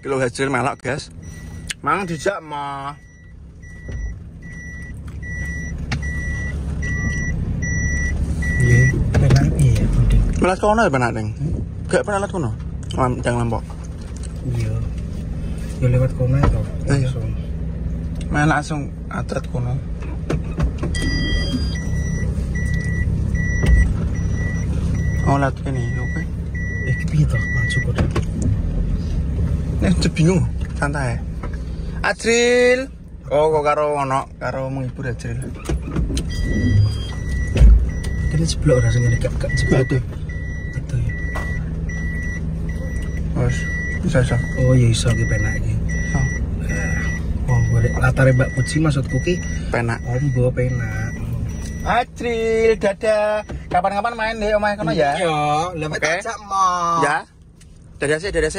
Kilo hasil melok, guys. Mang dijak mah. Iya, penak iya, Buding. Melas kono ya penak, Ding. Gak pernah lihat kono. Jangan Lombok. Iya. Yo lewat kono itu. Langsung. Main langsung atret kono. Oh, lihat ini, oke. Iki piye to? Maju kok. Nek bingung, santai. Ajril. Oh, kok karo menghibur Ajril. Kene jeblok rasane gak jeblok. Betul. Betul ya. Wes, bisa. Oh ya iso ki penak iki. Oh, boleh latare Mbak Puji maksudku ki Penak. ombo penak. Ajril, dadah. Kapan-kapan main deh omahe kono ya. Iya, lewat Oke. ajak mo. Ya. Dadah sih. Dadah.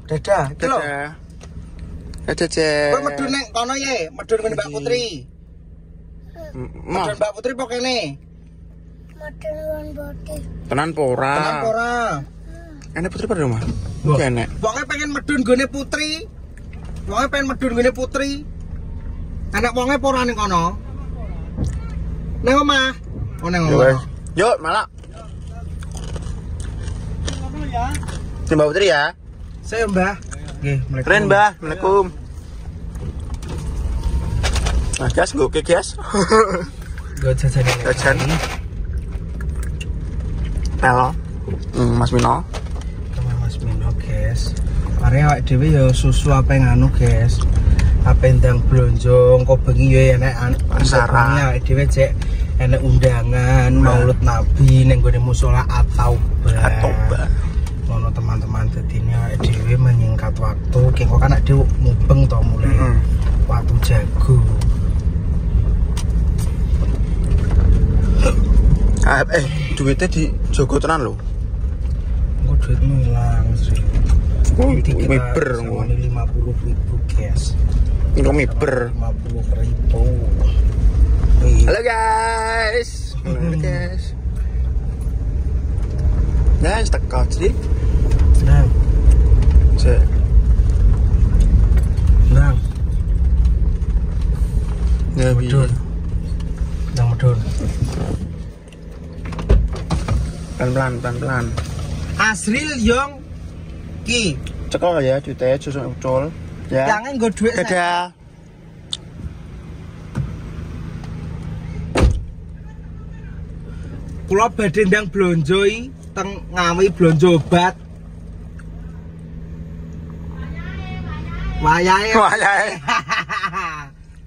Dadah, iki lho. Dadah. Dadah, Cek. Kowe medun nek kono ye, medun kene Mbak Putri. Mah, Medun Mbak Putri pok kene. Modern one body. tenan pora. Tenan ora. Enek Putri pada rumah. Wah. Oke, enek. Wonge pengen medun gone Putri. Wonge pengen medun gone Putri. Anak wonge apa ora ning kono? Ning omah. Oh ning omah. Yuk, malah. Mbak Putri ya. Saya Mbah. Nggih, Assalamualaikum. Keren, Mbah. Assalamualaikum. Nah, guys, gue oke, guys. Gue jajan ini. Jajan. Halo. Mas Mino. Sama Mas Mino, guys. Mari awake dhewe ya susu apa yang anu, guys. Apa ndang blonjo engko bengi ya enek Acara. awake dhewe cek enek undangan Maulud Nabi ning gone musala At-Taubah. Ngono teman-teman, dadi ini awake dhewe menyingkat waktu, kengko kan awake dhewe mubeng to mulai waktu jago. Duitnya di Jogo tenan lho. Engko duitmu ilang sih. Miber ngono 50.000, guys. Ini miber. 50.000. Halo guys. Halo guys. Guys, teko jadi. Nah, Cek. nah, Ya medun. Ndang medun. Pelan-pelan. Asril Yong Ki. Cekol ya, cute susu ucul. Ya. Jangan nggo dhuwit. Dadah. Kula badhe ndang blonjo teng Ngawi blonjo obat. Wayahe.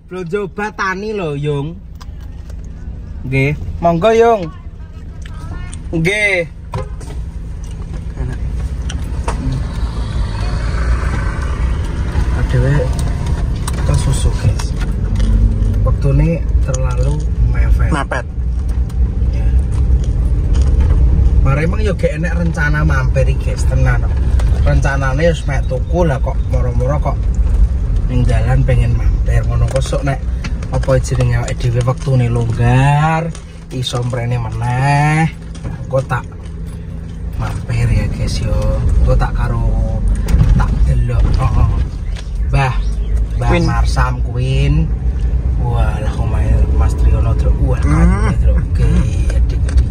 Blonjo obat tani lho, Yung. Nggih, monggo Yung. Nggih. Adewe ke susu, guys. Waktu ini terlalu Mepet. ya. Mare emang yo gak enek rencana mampir iki, guys, tenan. Rencanane wis mek tuku lah kok moro-moro kok ning dalan pengen mampir ngono kok sok nek apa jenenge awake dhewe wektune longgar iso mrene meneh. Kok tak mampir ya, guys yo. Kok tak karo tak delok. Mbah Queen. Marsam Queen. Wah, lah omahe Mas Triono truk. Wah, kan truk. Oke, adik-adik.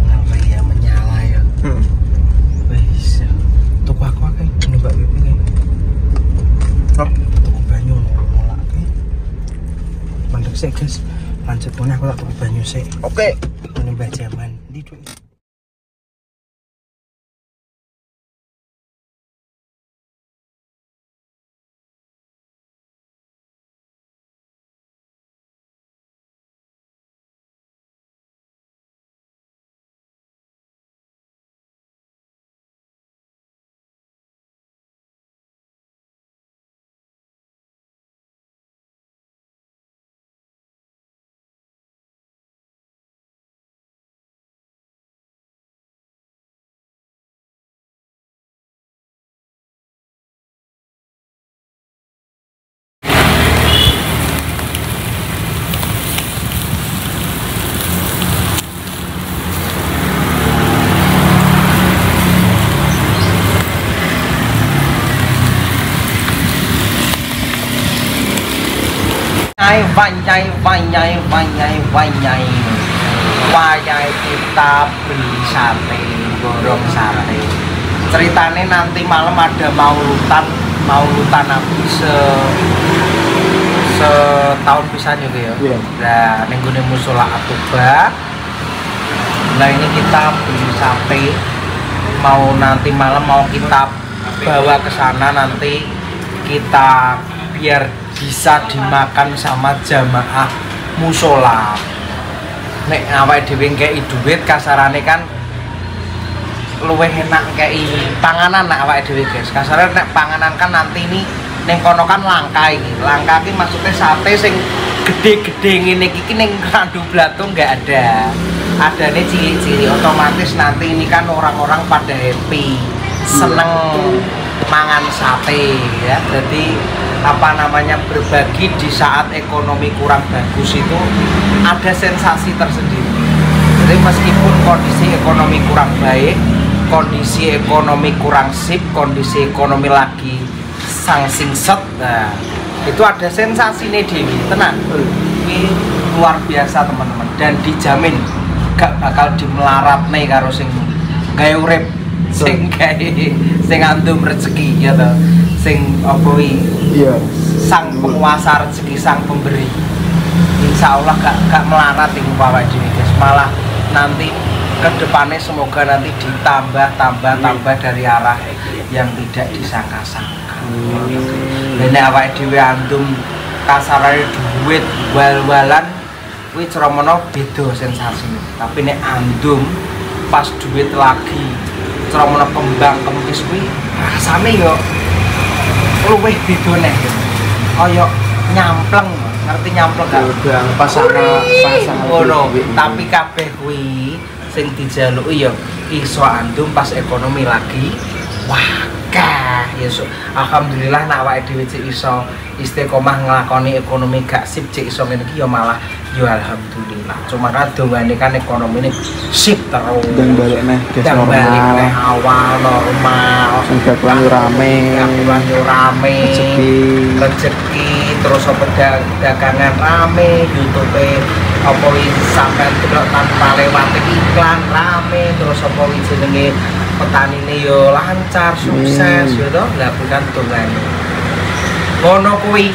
Ngapa ya menyala ya. Wis. Tuku aku akeh Mbak Pipi iki. Tuku banyu ngolake. Mandek sik, guys. Lanjut meneh aku tak tuku banyu sik. Oke. Ini Mbah Jaman. Ndi duit? Wayai kita beli sate, gorong sate. Ceritanya nanti malam ada maulutan Nabi setahun pisan juga ya. Iya. Nah, nenggone musola Atuba. Nah ini kita beli sate, mau nanti malam mau kita bawa ke sana, nanti kita biar bisa dimakan sama jamaah musola. Nek awake dhewe ngekeki duit kasarane kan luwih enak ngekeki panganan nek awake dhewe guys. Kasarane nek panganan kan nanti ini ning kono kan langka iki. Langka iki maksudnya sate sing gede-gede ngene iki ning Randu Blatung enggak ada. Adane cilik-cilik, otomatis nanti ini kan orang-orang pada happy, seneng mangan sate ya. Jadi apa namanya, berbagi di saat ekonomi kurang bagus itu ada sensasi tersendiri. Jadi meskipun kondisi ekonomi kurang baik, kondisi ekonomi kurang sip, kondisi ekonomi lagi sang singset, nah itu ada sensasi nih Dewi, tenang. Ini luar biasa teman-teman, dan dijamin gak bakal dimelarat nih karo sing gawe urip, sing andum rezeki ya toh. Sing apa Iya. sang penguasa rezeki, sang pemberi. Insya Allah gak melarat iku Bapak Dewi guys. Malah nanti kedepannya semoga nanti ditambah dari arah yang tidak disangka-sangka. Dan awake dhewe andum kasarane duit wal-walan kuwi ceromono beda sensasine. Tapi nek andum pas duit lagi ceromono kembang kempis kuwi rasane yo luwih beda neh. Kaya nyampleng, ngerti nyampleng gak? Bang pasangan ngono. Tapi kabeh kuwi sing dijaluki ya iso andum pas ekonomi lagi wakah ya. Alhamdulillah nek awake dhewe cek iso istiqomah nglakoni ekonomi gak sip cek iso ngene iki ya malah ya alhamdulillah. Cuma kan dongane kan ekonomine sip terus. dan balik neh guys Balik neh normal. awal normal. Dagelan yo rame. Dagelan yo rame. Rezeki terus apa dagangan rame, YouTube apa iki sampean delok tanpa lewat iklan rame, terus apa iki jenenge petanine yo lancar, sukses yo to. Lah bukan dongane. Ngono kuwi.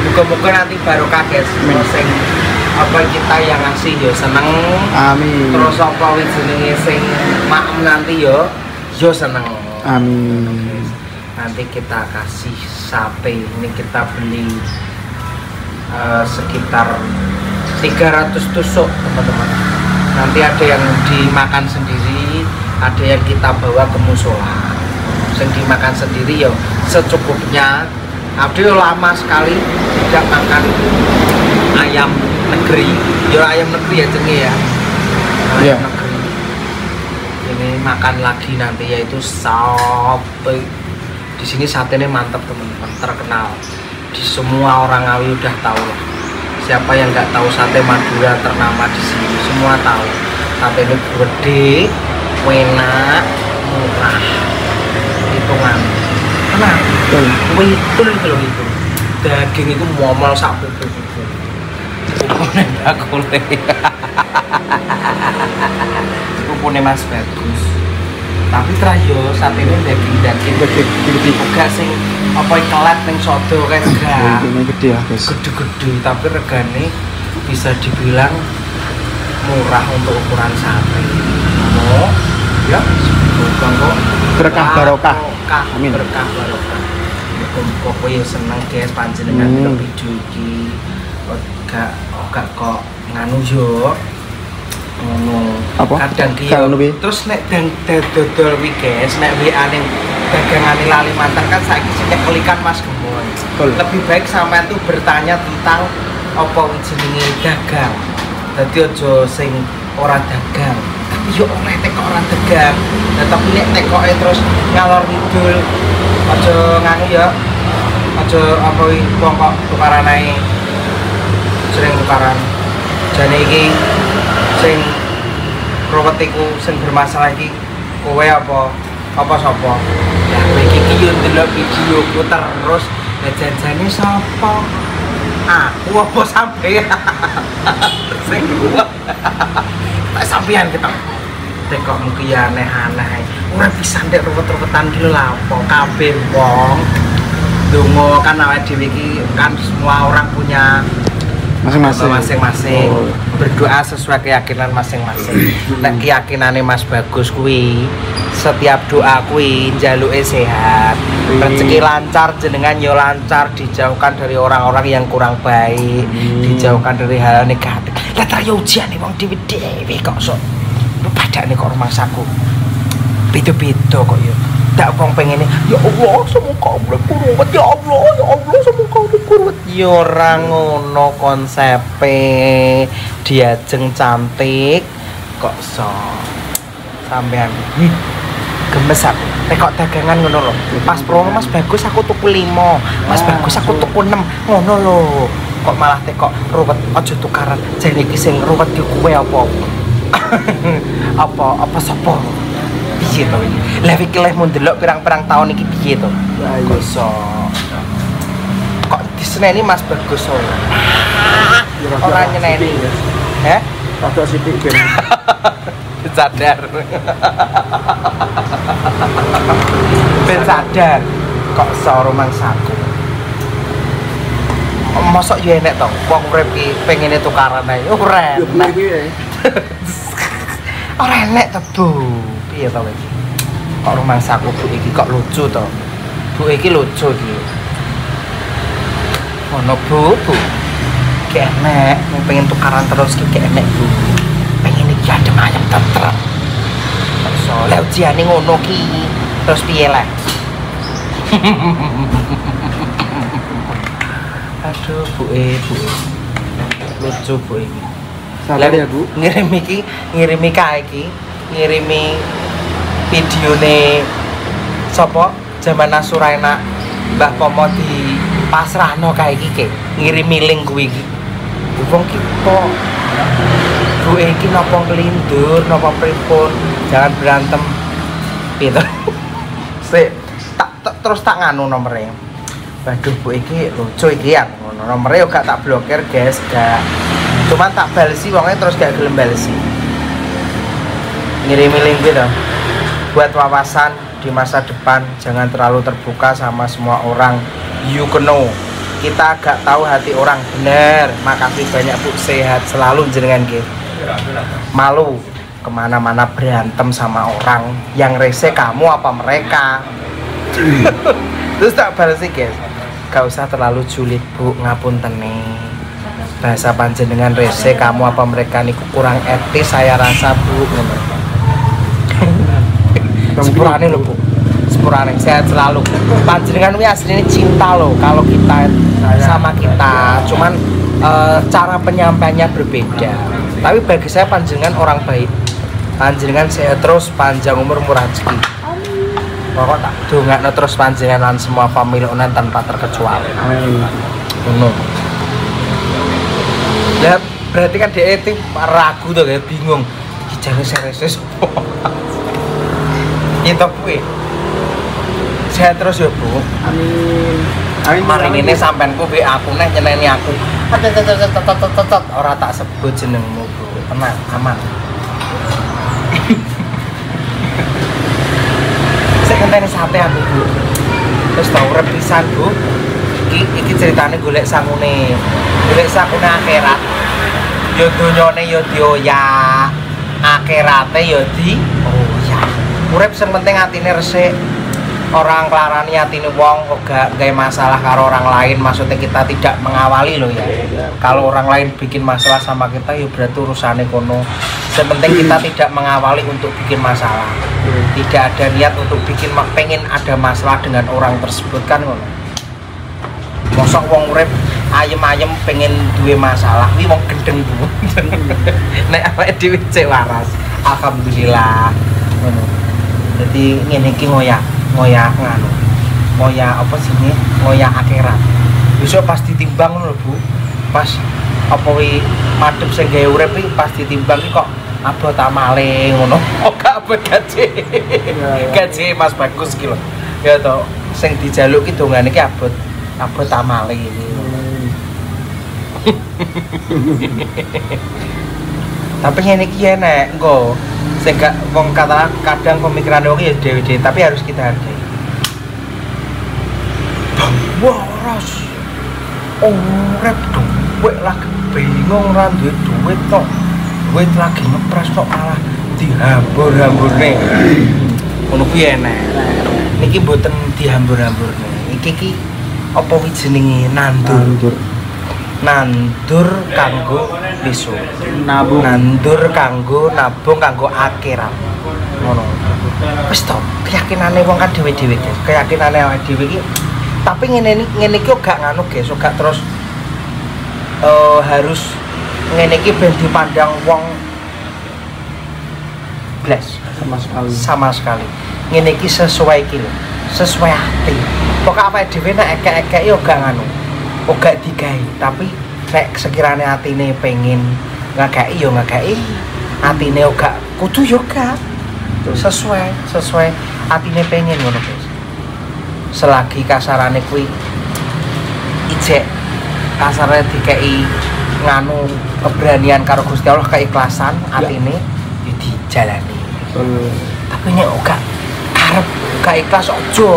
Muga-muga nanti barokah guys. Sing apa kita yang ngasih yo seneng. Amin. Terus apa wis jenenge sing maem nanti yo seneng. Amin. Nanti kita kasih sate, ini kita beli sekitar 300 tusuk teman-teman. Nanti ada yang dimakan sendiri, ada yang kita bawa ke musola. Yang dimakan sendiri ya secukupnya. Ada lama sekali tidak makan ayam negeri, ya ayam negeri ya cengeng ya. Ayam negeri. Ini makan lagi nanti yaitu sate. Di sini satenya mantap teman-teman, terkenal. Di semua orang Ngawi udah tahu lah. Siapa yang nggak tahu sate Madura ternama di sini, semua tahu. Sate ini gede, enak, murah, hitungan. Tenang, betul kalau itu. Daging itu momol sak pupu-pupu. Pupune bakule. Pupune Mas bagus. Tapi terayo saat ini daging juga sing apa kelet ning sodo kae enggak. Ini gede ya guys. Gede-gede tapi regane bisa dibilang murah untuk ukuran sate. Oh, ya, bukan kok. Berkah barokah. Amin. Berkah barokah. Pokoknya seneng guys panjenengan lebih iki. Gak kok nganu yo. Ngono. Kadang ki terus nek dodol wi guys, nek WA ning dagangane lali mantan kan saiki sing kelikan Mas Gemon. Lebih baik sampean tuh bertanya tentang apa jenenge dagang. Dadi aja sing ora dagang. Tapi yo oleh tekok ora dagang. Nah tapi nek tekoke terus ngalor ngidul aja nganu ya. Aja apa wong kok tukaran ae. Sering tukaran. Jane iki sing propertiku sing bermasalah iki kowe apa sapa? Lah iki yo ndelok videoku terus Jajane sapa? Aku apa sampean? Sing kuat. Tak sampean kita. Tekok mungkin ya aneh-aneh. Ora bisa ndek ruwet-ruwetan ki lho apa kabeh wong. Donga kan awake dhewe iki kan semua orang punya masing-masing. Berdoa sesuai keyakinan masing-masing. Nek keyakinane Mas Bagus kuwi setiap doa kuwi njaluke sehat, rezeki lancar, jenengan yo lancar, dijauhkan dari orang-orang yang kurang baik, dijauhkan dari hal negatif. Lah ta yo ujiane wong dhewe-dhewe kok sok padane kok rumangsaku. Beda-beda kok yo. Tak wong pengene ya Allah semoga urip kuruwet ya Allah semoga urip kuruwet ya ora ngono konsepe. Diajeng cantik kok sampean gemes aku nek kok dagangan ngono lho pas promo Mas Bagus aku tuku 5 Mas Bagus aku tuku 6 ngono lho kok malah tekok ruwet aja tukaran jane iki sing ruwet ki kowe apa sapa piye to iki lha iki leh mun delok pirang-pirang tahun iki piye to ayo kok diseneni Mas Bagus ora nyeneni Rada sithik ben sadar ben sadar kok rumangsaku mosok yo enek to wong urip ki pengene tukaran ae ora enek ora enek to Bu piye to iki kok rumangsaku Bu iki kok lucu to Bu iki lucu iki ono Bu enek pengen tukaran terus ki enek Bu pengen iki adem ayam tentrem so lha ujiane ngono ki terus piye lah aduh Bu lucu Bu ini sabar ya Bu ngirimi kae iki ngirimi videone sapa Jaman Asurena Mbah Pomo di pasrahno kae iki ngirimi link kuwi iki wong ki kok Bu iki napa kelindur napa pripun jangan berantem piye to sik terus tak nganu nomere waduh Bu iki lucu iki ya ngono nomere yo gak tak blokir guys gak cuman tak balesi wonge terus gak gelem balesi ngirimi link gitu buat wawasan di masa depan jangan terlalu terbuka sama semua orang you know kita gak tahu hati orang bener makasih banyak Bu sehat selalu jenengan gitu malu kemana-mana berantem sama orang yang rese kamu apa mereka terus tak balas sih guys gak usah terlalu julid Bu ngapunten nih bahasa panjenengan rese kamu apa mereka niku kurang etis saya rasa Bu sepurane lho Bu sepurane sehat selalu panjenengan ini aslinya cinta loh kalau kita sama kita cuman cara penyampaiannya berbeda tapi bagi saya panjenengan orang baik panjenengan sehat terus panjang umur murah rezeki pokok tak dongakno terus panjenengan lan semua family onan tanpa terkecuali amin ngono ya berarti kan dia itu ragu tuh kayak bingung jangan sereses itu Bu sehat terus ya Bu amin mari ini sampeanku be aku neh nyeneni aku ora tak sebut jenengmu Bu tenang aman saya ngenteni sate aku Bu terus tau urip pisan Bu iki ceritane golek sangune akhirat yo donyane yo dioyak akhirate yo di urip sing penting atine resik orang kelarani atine wong kok gak gawe masalah karo orang lain maksudnya kita tidak mengawali loh ya kalau orang lain bikin masalah sama kita ya berarti urusane kono yang penting kita tidak mengawali untuk bikin masalah tidak ada niat untuk bikin pengen ada masalah dengan orang tersebut kan ngono mosok wong urip ayem-ayem pengen duwe masalah wi wong gendeng Bu nek awake dhewe cek waras alhamdulillah ngono jadi ngene iki ngoyak apa sih ini ngoyak akhirat besok pas ditimbang lho Bu pas apa wi madhep sing gawe urip iki pas ditimbang iki kok abot amale ngono kok gak abot gaji Mas Bagus iki lho ya to sing dijaluk ki dongane iki abot Abot amale iki. Tapi ngene iki enek engko sing gak wong kadang pemikiran wong ya dhewe-dhewe tapi harus kita hargai. Waras. Urip duwe lagi bingung ra duwe duit tok. Duit lagi ngepres tok malah dihambur-hamburne. Ngono kuwi enek. Niki mboten dihambur-hamburne. Iki apa jenenge nandur. Nandur kanggo besok. Nabung. Nandur kanggo nabung kanggo akhirat. Ngono. Wis to, keyakinane wong kan dhewe-dhewe, guys. Keyakinane awake dhewe iki. Tapi ngene iki gak nganu, guys. Gak terus harus ngene iki ben dipandang wong blas sama sekali. Ngene iki sesuai iki lho. Sesuai hati. Pokoke awake dhewe nek ekek-ekek yo gak nganu. Gak digawe, tapi nek sekirane atine pengen ngagaki yo ngagaki. Atine gak kudu yo gak. Sesuai atine pengen ngono, guys. Selagi kasarane kuwi ijek kasarane dikei nganu keberanian karo Gusti Allah, keikhlasan atine yo dijalani. Tapi nek gak karep gak ikhlas aja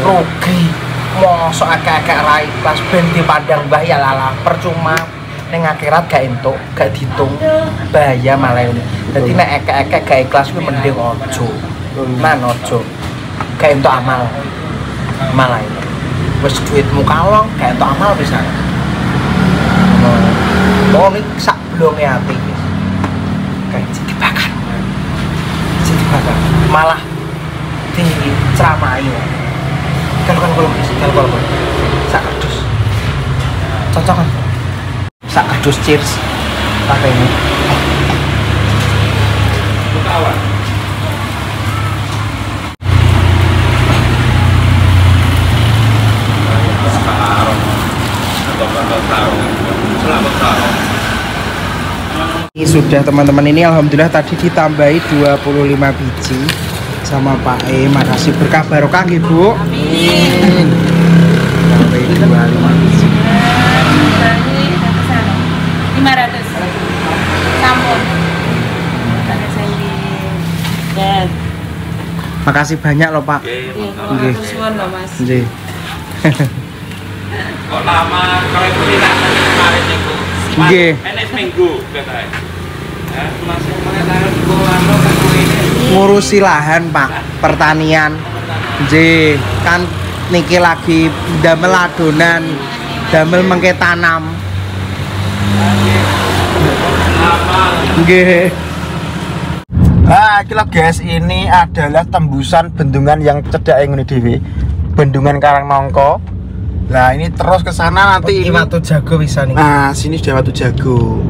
rugi. Mosok akeh-akeh ra ikhlas ben dipandang mbah ya lala percuma ning akhirat gak entuk, gak ditung bahaya malah ini. Dadi nek akeh-akeh gak ikhlas kuwi mending aja. Man aja. Gak entuk amal. Malah ini. Wis duitmu kalong gak entuk amal pisan. Oh, ini sak blonge ati iki. Kayak dibakar. Dibakar. Malah diceramai. Kalau sak kardus cocokan sak kardus cheers pakai ini kawan ini sudah teman-teman. Ini alhamdulillah tadi ditambahi 25 biji sama Pak E. Makasih berkah barokah nggih Bu. Amin. Sampai 25 biji. 500. Sampun. Makasih banyak loh Pak. Nggih. Suwun lho Mas. Nggih. Kok lama kalau itu tidak kemarin itu. Nggih. Enek seminggu katanya. Ya, masih mengatakan lama kan ini. Ngurusi lahan Pak, pertanian. Nggih, kan niki lagi damel adonan, damel mengke tanam. Nggih. Nah, iki lho guys, ini adalah tembusan bendungan yang cedhak ngene dhewe. Bendungan Karangnongko. Nah, ini terus ke sana nanti ini Watu Jago bisa nih. Nah, sini sudah Watu Jago.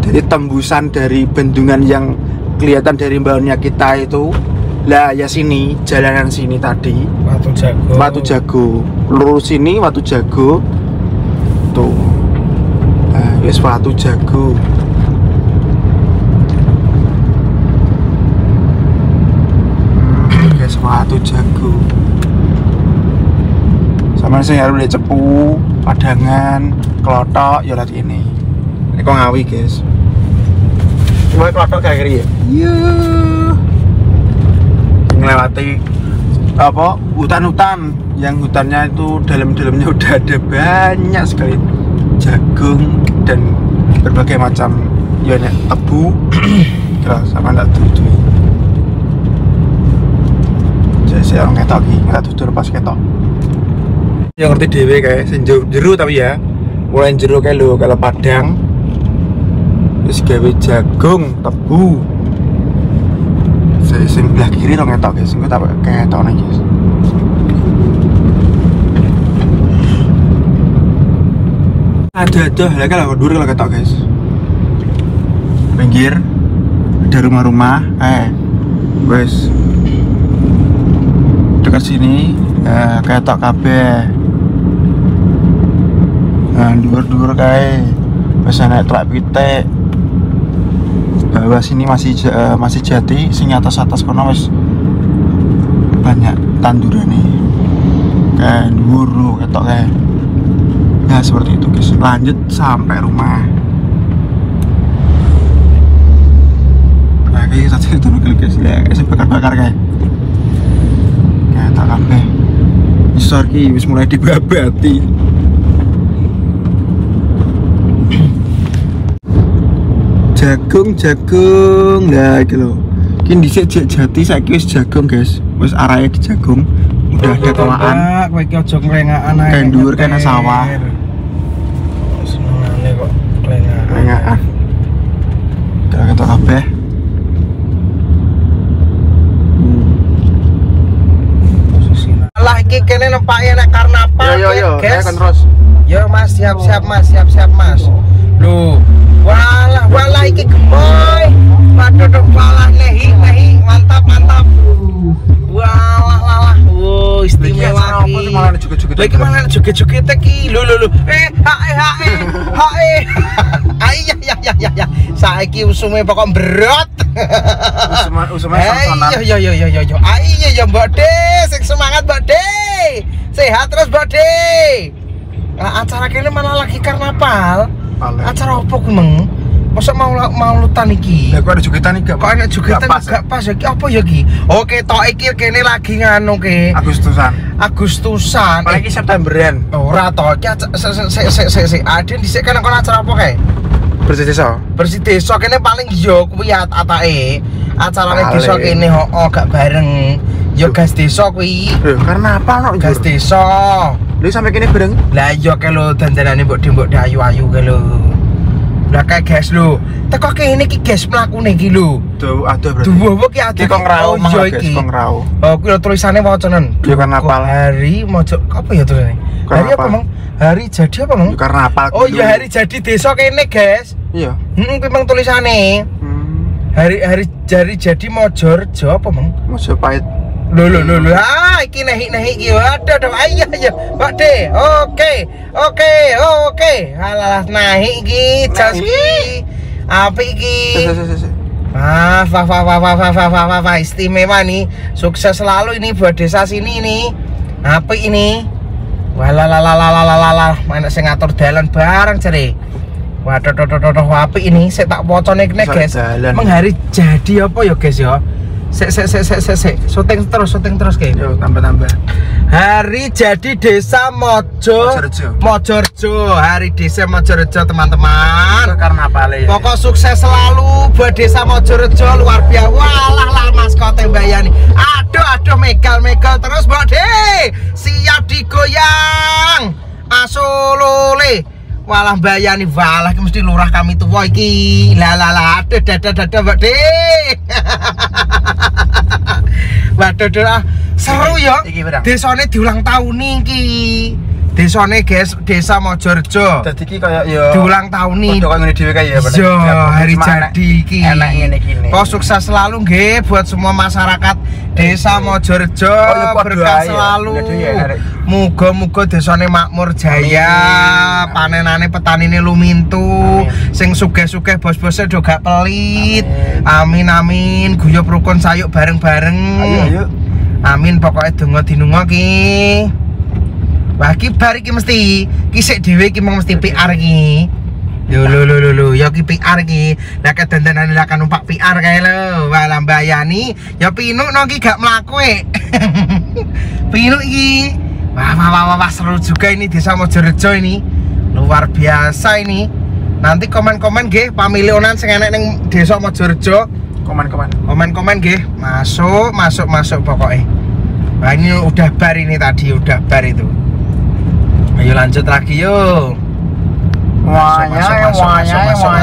Jadi tembusan dari bendungan yang kelihatan dari bawahnya kita itu. Lah, ya sini, jalanan sini tadi. Watu Jago. Watu Jago. Lurus sini Watu Jago. Tuh. Nah, wis Watu Jago. Wis Watu Jago. Sama saya harus lihat Cepu, Padangan, Klothok, ya lihat ini. Ini kok Ngawi guys. Cuma Klothok kayak gini ya. Iya. Melewati apa hutan-hutan yang hutannya itu dalam-dalamnya udah ada banyak sekali jagung dan berbagai macam ya tebu. Terus sama tak tutu. Jadi saya orang ketok iki, nggak tutur pas ketok. Yang ngerti dhewe kayak sing jero tapi ya mulai jero kayak lo kalau Padang terus gawe jagung tebu sing belah kiri dong ketok guys, gue tak ketok nih guys. Ada lagi lah dulu kalau ketok guys. Pinggir ada rumah-rumah guys dekat sini ketok kabeh. Nah, dur kayak bisa naik truk pitik. Bawah sini masih jati, sing atas kono wis banyak tanduran nih. Kayak dhuwur ketok kayak. Ya seperti itu guys. Lanjut sampai rumah. Nah kayak satu itu guys. Ya kayak bakar-bakar kayak. Ya tak kabeh. Isor ki wis mulai dibabati. Jagung lah iki lho. Ki dhisik jati saiki wis jagung guys. Wis arahe di jagung. Udah ada tolakan. Kowe iki aja nglengakan ae. Kayak dhuwur kena sawah. Senengane kok nglengakan. Lengakan. Kita ketok kabeh. Lah iki kene nempake nek karnaval. Yo, guys. kan terus. Yo Mas, siap-siap Mas. Loh, walah iki gemoy. Waduh, walah nehi, mantap. Walah. Oh, istimewa iki. Lagi malah joget-joget iki. Lho. Hae. Ya. Saiki usume pokok berot. Usume sonsonan. Yo. Ayo ya Mbak De, sing semangat Mbak De. Sehat terus Mbak De. Acara kene malah lagi karnaval. Acara apa ku meng? Masa mau lutan iki? Lah kok ada jogetan iki? Kok ana jogetan gak pas iki apa ya iki? Oke, tok iki kene lagi nganu ke. Agustusan. Apalagi Septemberan. Ora to, iki se Aden dhisik kan acara apa kae? Bersih desa kene paling yo kuwi atake. Acarane desa kene gak bareng. Yo gas desa kuwi. Karena apa no? Gas desa. Lu sampai kene bareng? Lah yo ke lo dandanane mbok ayu-ayu ke lo. Lah kae gas lo. Teko kene iki gas mlakune iki lo. Aduh berarti. Duh iki ade kok ngrau yo iki. Kok ngrau. Oh kuwi tulisane wacanen. Yo karnaval. Hari mojo apa ya tulisane? Hari apa, Mang? Hari jadi apa, Mang? Karnaval. Oh iya hari jadi desa kene, guys. Iya. Kuwi Mang tulisane. Hari jadi Mojorejo apa, Mang? Mojopahit. Lho. Iki naik iki. Waduh, ayo. Pak De. Oke. Halah naik iki, jas iki. Apa iki? Wah, istimewa nih. Sukses selalu ini buat desa sini nih. Apa ini? Walah, mana sing ngatur dalan bareng jare. Waduh, apa ini? Saya tak wacane kene, guys. Menghari jadi apa ya, guys ya? Sek. Syuting terus kayak. Yo, tambah. Hari jadi desa Mojorejo. Hari desa Mojorejo, teman-teman. Karnaval. Pokok sukses selalu buat desa Mojorejo, luar biasa. Walah maskote Mbak Yani. Aduh megal terus Mbak De. Siap digoyang. Asolole. Walah Mbak Yani, walah mesti lurah kami tuwa iki. Lah aduh dadah Mbak De. Waduh, seru ya. Desane diulang tahun iki. Desane guys, desa Mojorejo. Dadi iki kaya ya diulang tahun nih. Padha ngene dhewe kae ya. Yo, hari jadi iki. Enak ngene iki. Kok sukses selalu nggih buat semua masyarakat desa Mojorejo. Berkah selalu. Muga-muga desane makmur jaya. Panenane petanine lumintu. Sing sugih-sugih bos-bose do gak pelit. Amin. Guyub rukun sayuk bareng-bareng. Ayo. Amin, pokoknya donga dinunga ki. Wah, ki bar iki mesti kisik dhewe iki mesti PR iki. Lho, ya ki PR iki. Lah kedandanan lah kan numpak PR kae lho. Walah mbayani, ya pinuk no ki gak mlaku e. Pinuk iki. Wah, seru juga ini desa Mojorejo ini. Luar biasa ini. Nanti komen-komen nggih pamilionan sing enek ning desa Mojorejo. Komen nggih. Masuk pokoknya. Nah, ini udah bar ini tadi, udah bar itu. Ayo lanjut lagi yuk. Masuk.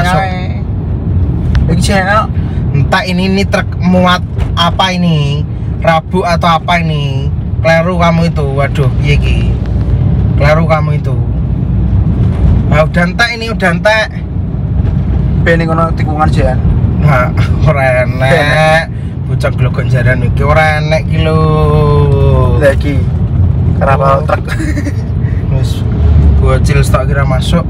Iki channel entah ini truk muat apa ini? Rabu atau apa ini? Kleru kamu itu. Waduh, piye iki? Kleru kamu itu. Nah, udah entek. Ben ngono tikungan jan. Nah, ora enek. Bocah glogon jaran iki ora enek ki lho. Lagi karena truk. Wis bocil stok kira masuk.